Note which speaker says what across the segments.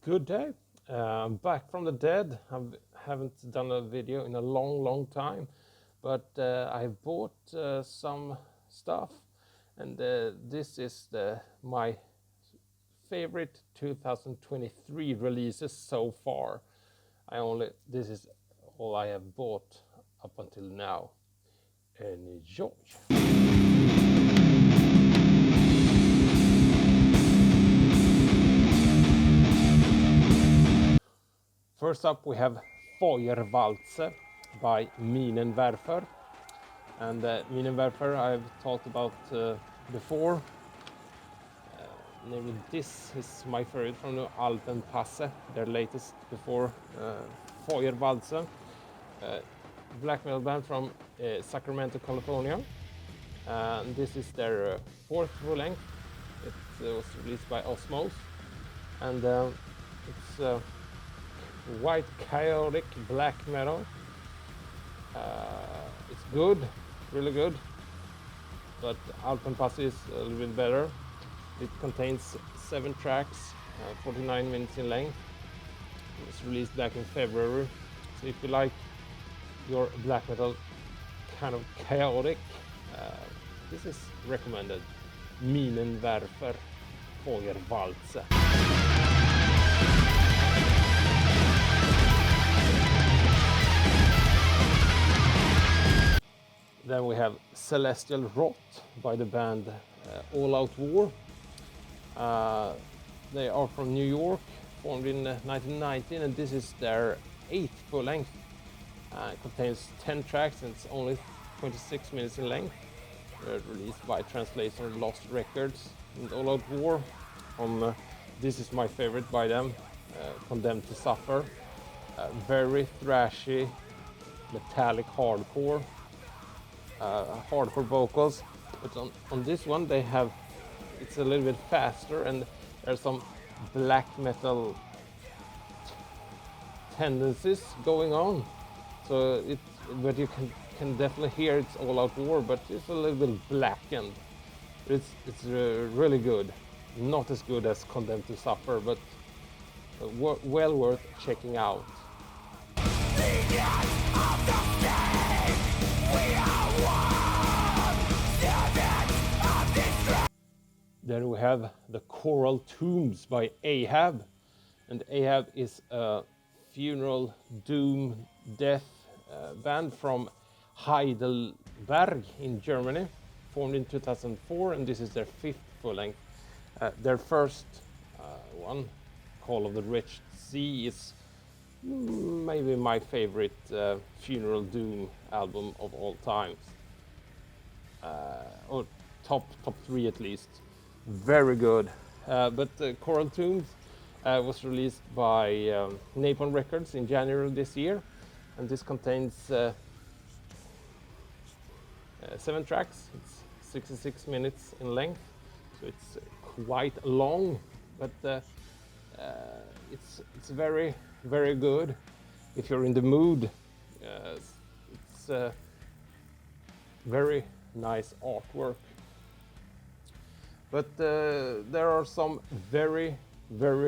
Speaker 1: Good day. I'm back from the dead. I haven't done a video in a long time, but I bought some stuff, and this is my favorite 2023 releases so far. This is all I have bought up until now. Enjoy. First up, we have Feuerwalze by Minenwerfer. And Minenwerfer I've talked about before. Namely, this is my favorite from the Alpenpasse, their latest before Feuerwalze. Black metal band from Sacramento, California. And this is their fourth full length. It was released by Osmose. And it's white chaotic black metal. It's good, really good, but Alpenpasse is a little bit better. It contains 7 tracks, 49 minutes in length. It was released back in February, so if you like your black metal kind of chaotic, this is recommended. Minenwerfer, Feuerwalze. Then we have Celestial Rot by the band All Out War. They are from New York, formed in 1919, and this is their 8th full length. It contains 10 tracks and it's only 26 minutes in length. Released by Translation Lost Records. And All Out War, this is my favorite by them, Condemned to Suffer. Very thrashy, metallic hardcore. Hardcore vocals, but on this one it's a little bit faster, and there's some black metal tendencies going on. So but you can definitely hear it's All Out War, but it's a little bit blackened. It's really good. Not as good as Condemned to Suffer, but well worth checking out. Then we have the Coral Tombs by Ahab, and Ahab is a funeral doom death band from Heidelberg in Germany, formed in 2004, and this is their 5th full length. Their first one, Call of the Wretched Sea, is maybe my favorite funeral doom album of all times, or top 3 at least. Very good. But Coral Tombs was released by Napalm Records in January this year, and this contains 7 tracks. It's 66 minutes in length, so it's quite long, but it's very good if you're in the mood. It's very nice artwork. But there are some very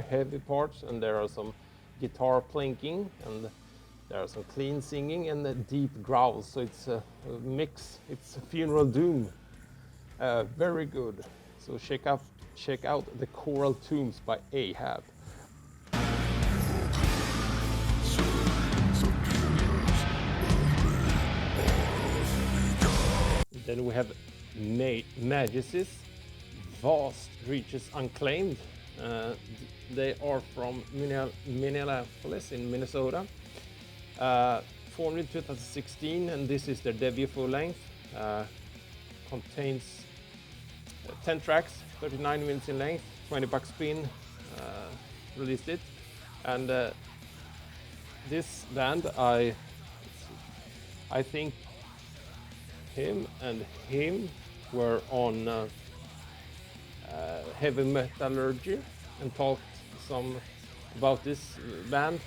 Speaker 1: heavy parts, and there are some guitar plinking, and there are some clean singing and deep growls. So it's a mix. It's a funeral doom. Very good. So check out the Coral Tombs by Ahab. Then we have Magus. Vast Reaches Unclaimed. They are from Minneapolis in Minnesota. Formed in 2016, and this is their debut full length. Contains 10 tracks, 39 minutes in length. 20 Buck Spin released it, and this band, I think him were on Heavy Metallurgy and talked some about this band,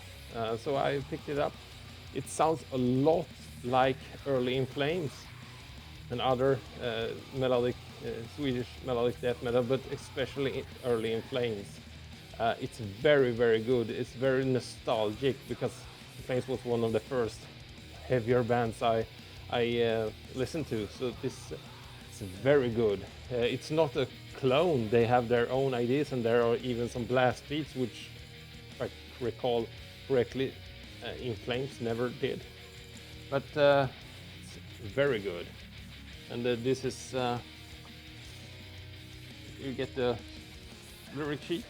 Speaker 1: so I picked it up. It sounds a lot like early In Flames and other Swedish melodic death metal, but especially early In Flames. It's very, very good. It's very nostalgic because In Flames was one of the first heavier bands I listened to. So this it's very good. It's not a clone. They have their own ideas, and there are even some blast beats, which, if I recall correctly, In Flames never did. But it's very good. And this is you get the lyric sheet,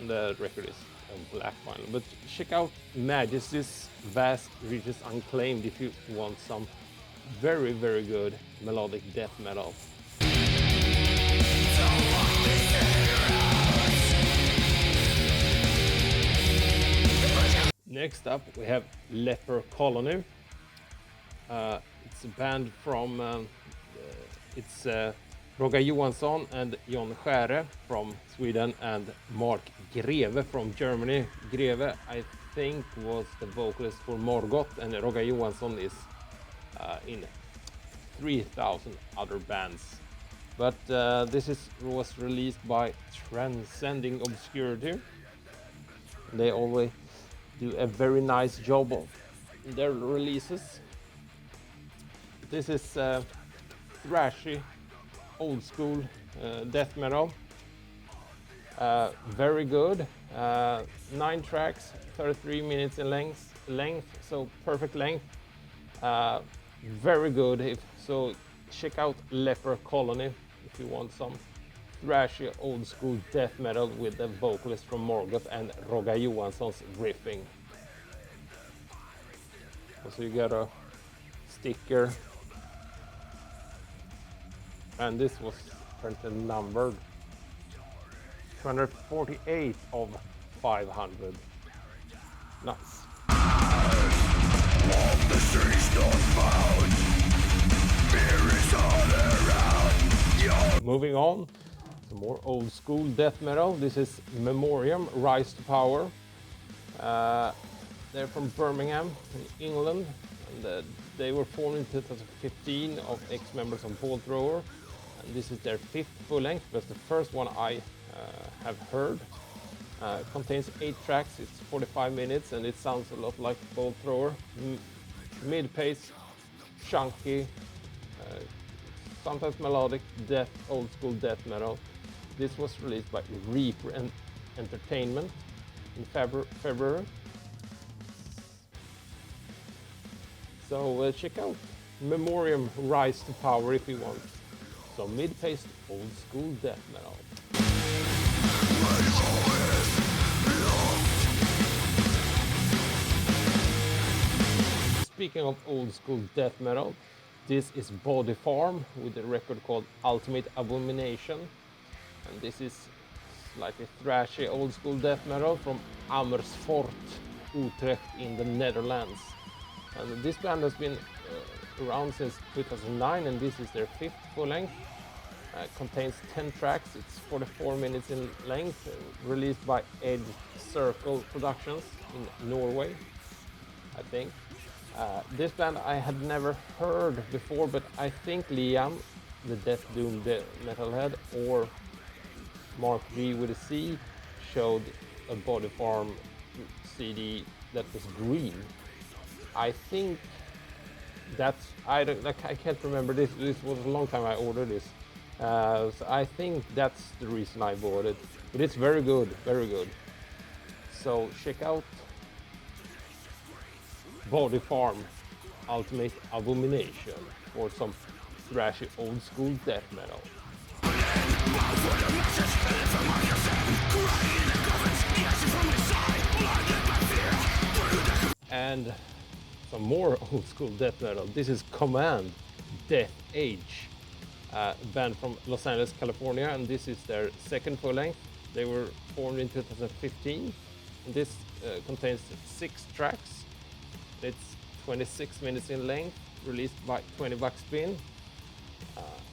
Speaker 1: and the record is a black vinyl. But check out Majesty's Vast Reaches Unclaimed if you want some very, very good melodic death metal. Next up, we have Leper Colony. It's a band from it's Roger Johansson and Jon Skäre from Sweden, and Mark Greve from Germany. Greve, I think, was the vocalist for Morgoth, and Roger Johansson is in 3,000 other bands. But this was released by Transcending Obscurity. They always do a very nice job of their releases. This is thrashy, old school death metal. Very good. 9 tracks, 33 minutes in length, so perfect length. Very good. So check out Leper Colony if you want some thrashy old school death metal with the vocalist from Morgoth and Roger Johansson's riffing. So you got a sticker, and this was apparently numbered 248 of 500. Nice. Moving on, some more old school death metal. This is Memoriam, Rise to Power. They're from Birmingham, in England, and they were formed in 2015 of ex-members of Bolt Thrower. And this is their 5th full length, but the first one I have heard. Contains 8 tracks, it's 45 minutes, and it sounds a lot like Bolt Thrower. Mid-pace, chunky, sometimes melodic, old school death metal. This was released by Reaper Entertainment in February. So check out Memoriam, Rise to Power if you want some mid-paced old school death metal. Speaking of old school death metal, this is Body Farm with a record called Ultimate Abomination, and this is slightly thrashy old school death metal from Amersfoort, Utrecht in the Netherlands. And this band has been around since 2009, and this is their 5th full length. Contains 10 tracks, it's 44 minutes in length, released by Edge Circle Productions in Norway, I think. This band I had never heard before, but I think Liam, the Death Doom metalhead, or Mark G with a C, showed a Body Farm CD that was green. I think that's, I can't remember, this was a long time I ordered this. So I think that's the reason I bought it, but it's very good, very good. So check out Body Farm, Ultimate Abomination, for some thrashy old school death metal. And some more old school death metal. This is Command, Death Age, a band from Los Angeles, California, and this is their 2nd full length. They were formed in 2015. And this contains 6 tracks. It's 26 minutes in length, released by 20 Buck Spin.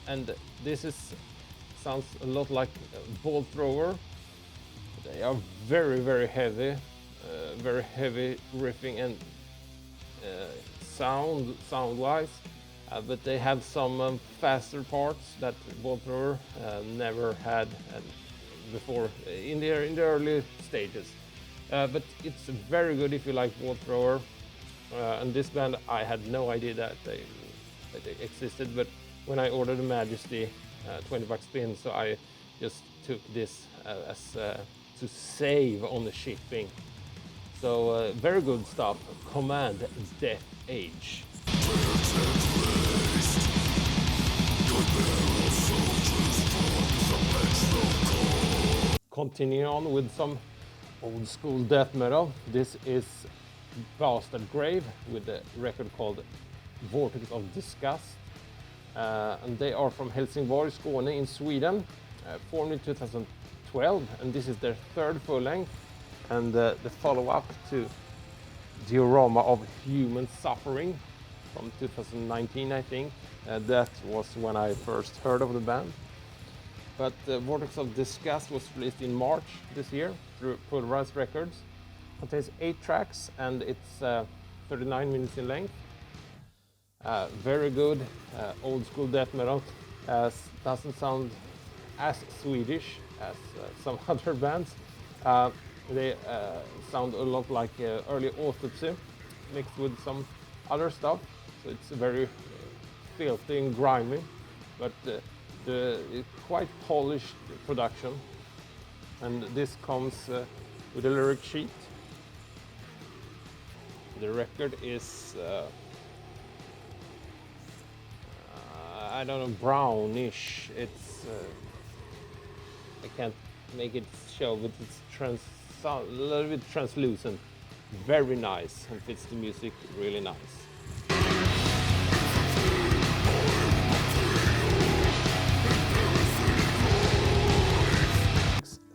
Speaker 1: And this sounds a lot like Bolt Thrower. They are very, very heavy riffing and sound-wise, but they have some faster parts that Bolt Thrower never had and before in the early stages. But it's very good if you like Wall Thrower. And this band, I had no idea that they existed, but when I ordered a Majesty 20 bucks spin, so I just took this as to save on the shipping. So very good stuff. Command Death Age. Continuing on with some old school death metal. This is Bastard Grave with a record called Vortex of Disgust. And they are from Helsingborg, Skåne in Sweden, formed in 2012, and this is their third full length and the follow-up to Diorama of Human Suffering from 2019, I think. That was when I first heard of the band. But Vortex of Disgust was released in March this year through Pulverized Records. Contains 8 tracks and it's 39 minutes in length. Very good old school death metal. Doesn't sound as Swedish as some other bands. They sound a lot like early Autopsy mixed with some other stuff. So it's very filthy and grimy, but the quite polished production. And this comes with a lyric sheet. The record is I don't know, brownish. It's I can't make it show, but it's a little bit translucent. Very nice and fits the music really nice.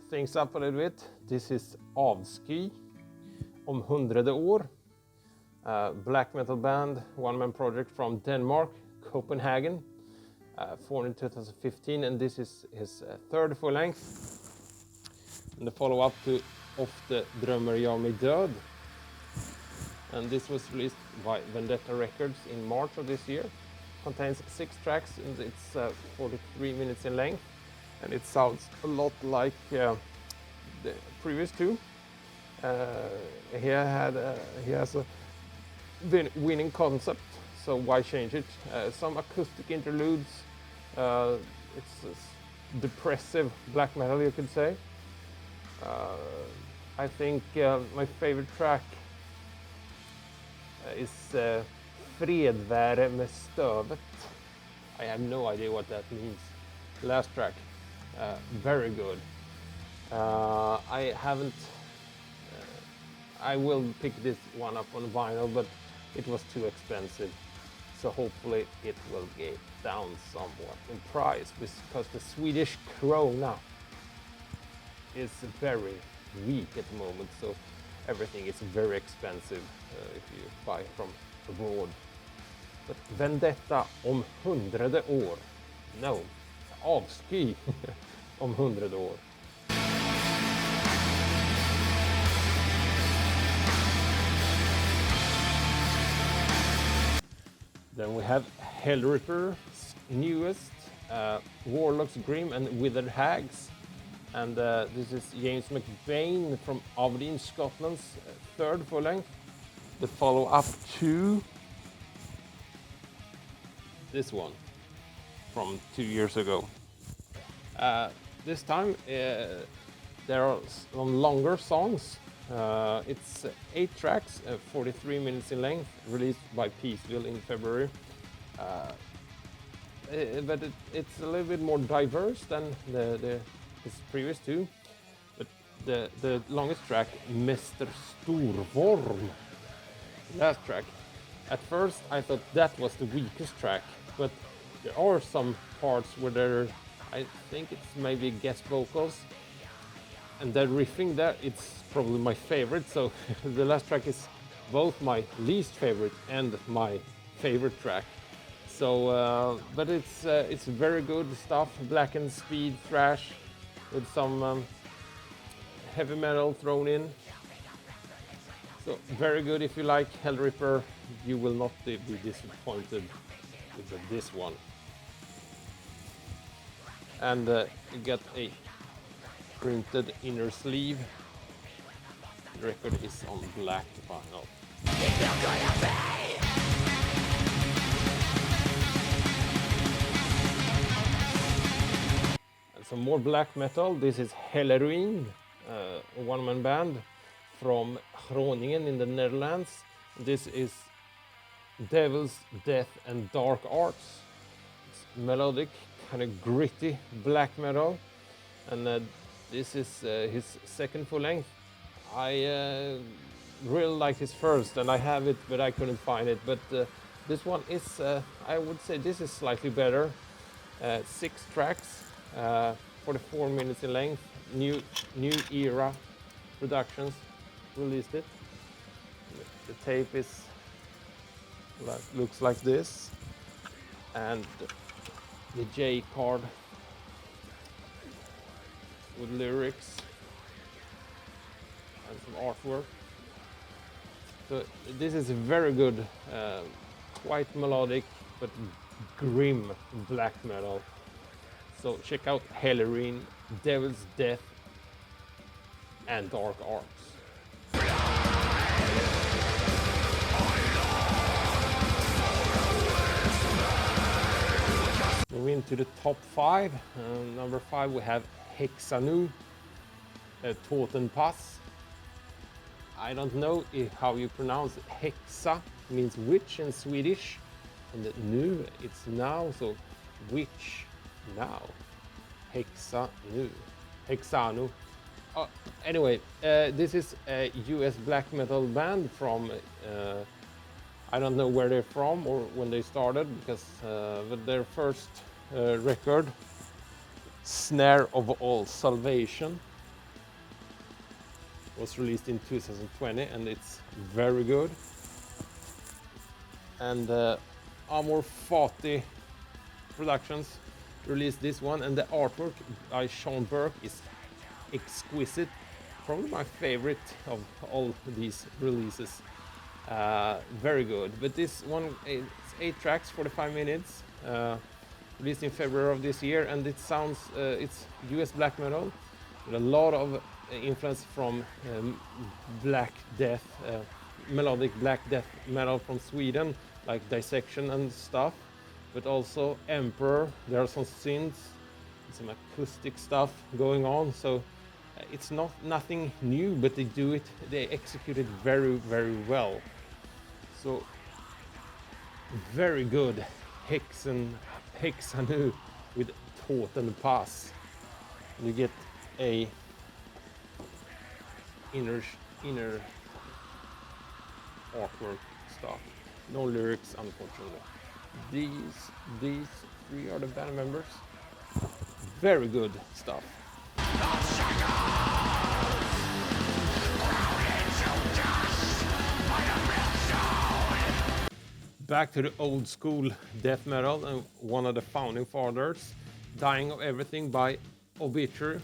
Speaker 1: Things up a little bit. This is Avsky, Om 100 år. Black metal band, one-man project from Denmark, Copenhagen, formed in 2015, and this is his third full length. And the follow-up to Ofte drömmer jag mig död. And this was released by Vendetta Records in March of this year. Contains 6 tracks and it's 43 minutes in length. And it sounds a lot like the previous two. He has a winning concept, so why change it? Some acoustic interludes. It's depressive black metal, you could say. I think my favorite track is Fredväre med stövet. I have no idea what that means. Last track, very good. I haven't. I will pick this one up on vinyl, but it was too expensive. So hopefully it will get down somewhat in price, because the Swedish krona is very weak at the moment. So everything is very expensive if you buy from abroad. But Vendetta om 100 år. No, Avsky om 100 år. Then we have Hellripper's newest, Warlocks Grim and Withered Hags. And this is James McBain from Aberdeen, Scotland's third full length. The follow-up to this one from 2 years ago. This time there are some longer songs. It's 8 tracks, 43 minutes in length, released by Peaceville in February. But it's a little bit more diverse than his previous two. But the longest track, Mr. Storvorm, last track. At first I thought that was the weakest track, but there are some parts where I think it's maybe guest vocals. And the riffing there, it's probably my favorite. So the last track is both my least favorite and my favorite track. So, but it's very good stuff. Blackened speed thrash with some heavy metal thrown in. So very good. If you like Hellripper, you will not be disappointed with this one. And you get a printed inner sleeve. The record is on black vinyl. And some more black metal. This is Hellerine, a one-man band from Groningen in the Netherlands. This is Devil's Death and Dark Arts. It's melodic, kind of gritty black metal, and this is his second full length. I really like his first, and I have it, but I couldn't find it. But this one is, I would say, this is slightly better. 6 tracks, 44 minutes in length. New Era Productions released it. The tape is looks like this, and the J card with lyrics and some artwork. So this is very good, quite melodic but grim black metal. So check out Hellerine, Devil's Death and Dark Arts. Moving to the top 5. Number 5 we have Hexanu, Totenpass. I don't know how you pronounce it. Hexa means witch in Swedish, and the nu it's now, so witch now. Hexanu. Hexanu. Anyway, this is a US black metal band from I don't know where they're from or when they started, because but their first record, Snare of All Salvation, was released in 2020, and it's very good. And Amor Fati Productions released this one, and the artwork by Sean Burke is exquisite. Probably my favorite of all these releases. Very good. But this one, it's 8 tracks, 45 minutes, released in February of this year, and it sounds, it's US black metal with a lot of influence from Black Death, melodic Black Death metal from Sweden, like Dissection and stuff, but also Emperor. There are some synths, some acoustic stuff going on, so it's nothing new, but they execute it very, very well. So very good. Hexanu with Totenpass. You get a inner artwork stuff. No lyrics, unfortunately. These 3 are the band members. Very good stuff. Back to the old school death metal, and one of the founding fathers, Dying of Everything by Obituary,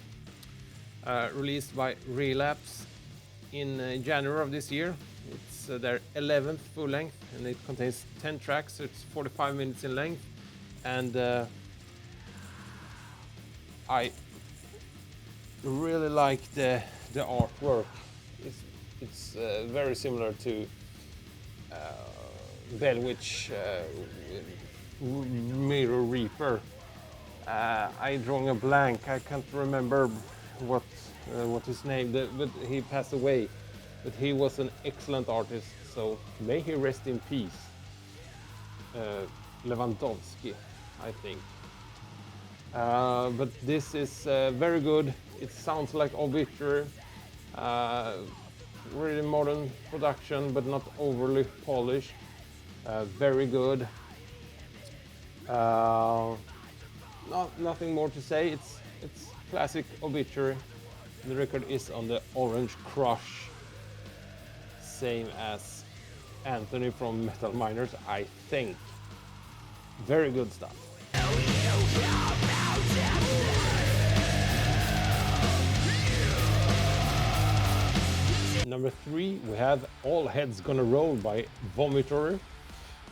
Speaker 1: released by Relapse in January of this year. It's their 11th full length, and it contains 10 tracks, so it's 45 minutes in length. And I really like the artwork. It's very similar to Bellwitch, Mirror Reaper. I drawing a blank. I can't remember what his name, but he passed away. But he was an excellent artist, so may he rest in peace. Lewandowski, I think. But this is very good. It sounds like Obituary. Really modern production, but not overly polished. Very good. Nothing more to say. It's classic Obituary. The record is on the Orange Crush, same as Anthony from Metal Miners, I think. Very good stuff. Number 3, we have All Heads Gonna Roll by Vomitory.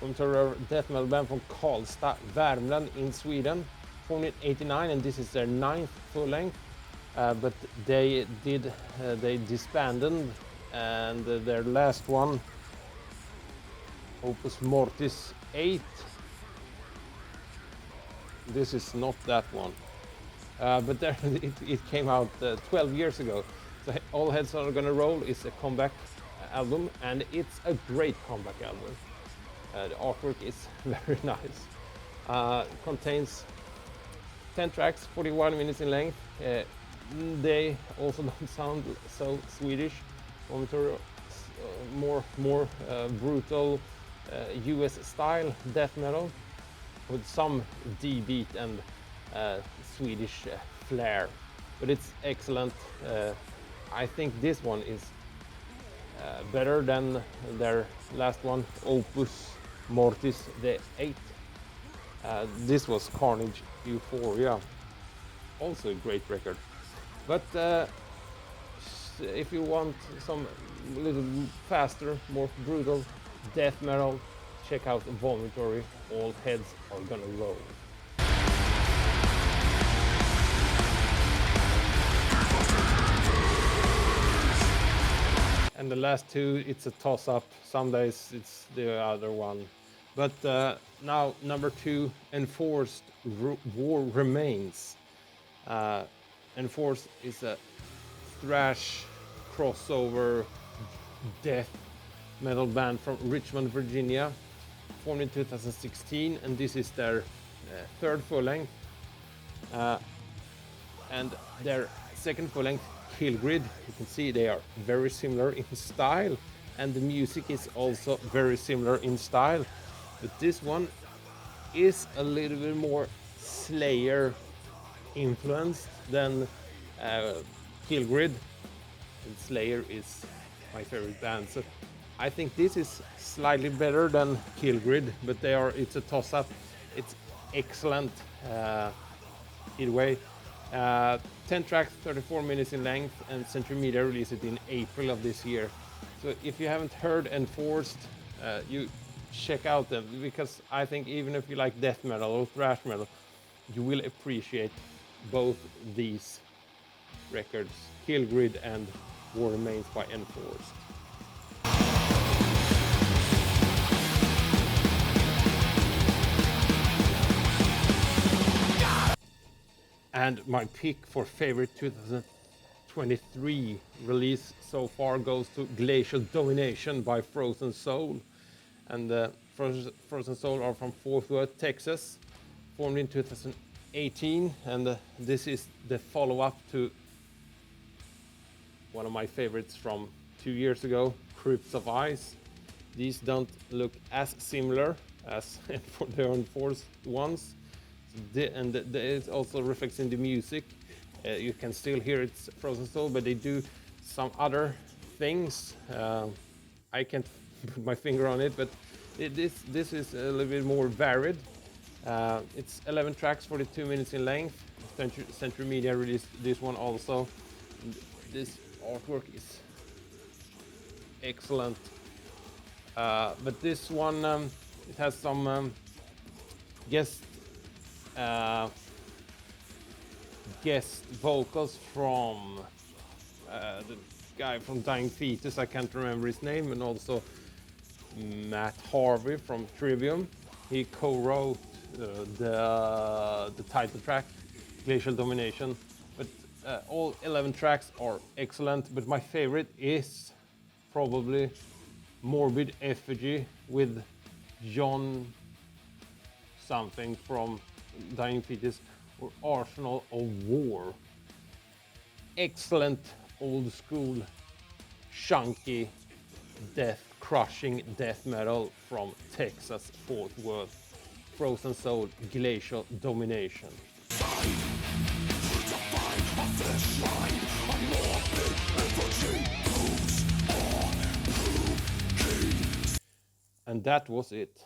Speaker 1: Vomitory, death metal band from Karlstad, Värmland in Sweden, formed in '89, and this is their 9th full length. but they disbanded, and their last one, Opus Mortis 8. This is not that one, but there, it came out 12 years ago. So All Heads Are Gonna Roll is a comeback album, and it's a great comeback album. The artwork is very nice. Contains 10 tracks, 41 minutes in length. They also don't sound so Swedish. More brutal US style death metal with some D-beat and Swedish flair, but it's excellent. I think this one is better than their last one, Opus Mortis the 8. This was Carnage Euphoria, also a great record. But if you want some little faster, more brutal death metal, check out Vomitory, All Heads Are Gonna Roll. And the last two, it's a toss-up. Some days it's the other one. But now, number 2, Enforced War Remains. Enforced is a thrash crossover death metal band from Richmond, Virginia, formed in 2016, and this is their third full-length. And their second full-length, Killgrid, you can see they are very similar in style, and the music is also very similar in style. But this one is a little bit more Slayer influenced than Killgrid. And Slayer is my favorite band, so I think this is slightly better than Killgrid, but it's a toss-up. It's excellent either way. 10 tracks, 34 minutes in length, and Century Media released it in April of this year. So if you haven't heard Enforced, you check out them, because I think even if you like death metal or thrash metal, you will appreciate both these records, Killgrid and War Remains by Enforced. And my pick for favorite 2023 release so far goes to Glacial Domination by Frozen Soul. And Frozen Soul are from Fort Worth, Texas, formed in 2018. And this is the follow-up to one of my favorites from 2 years ago, Crypts of Ice. These don't look as similar as the Enforced ones. And it also reflects in the music. You can still hear it's Frozen Soul, but they do some other things. I can't put my finger on it, but this is a little bit more varied. It's 11 tracks, 42 minutes in length. Century Media released this one also. This artwork is excellent. But this one, it has some guest vocals from the guy from Dying Fetus, I can't remember his name, and also Matt Harvey from Trivium. He co-wrote the title track, Glacial Domination. But all 11 tracks are excellent, but my favorite is probably Morbid Effigy with John something from Dying Fetus, or Arsenal of War. Excellent old school chunky crushing death metal from Texas, Fort Worth. Frozen Soul, Glacial Domination. And that was it.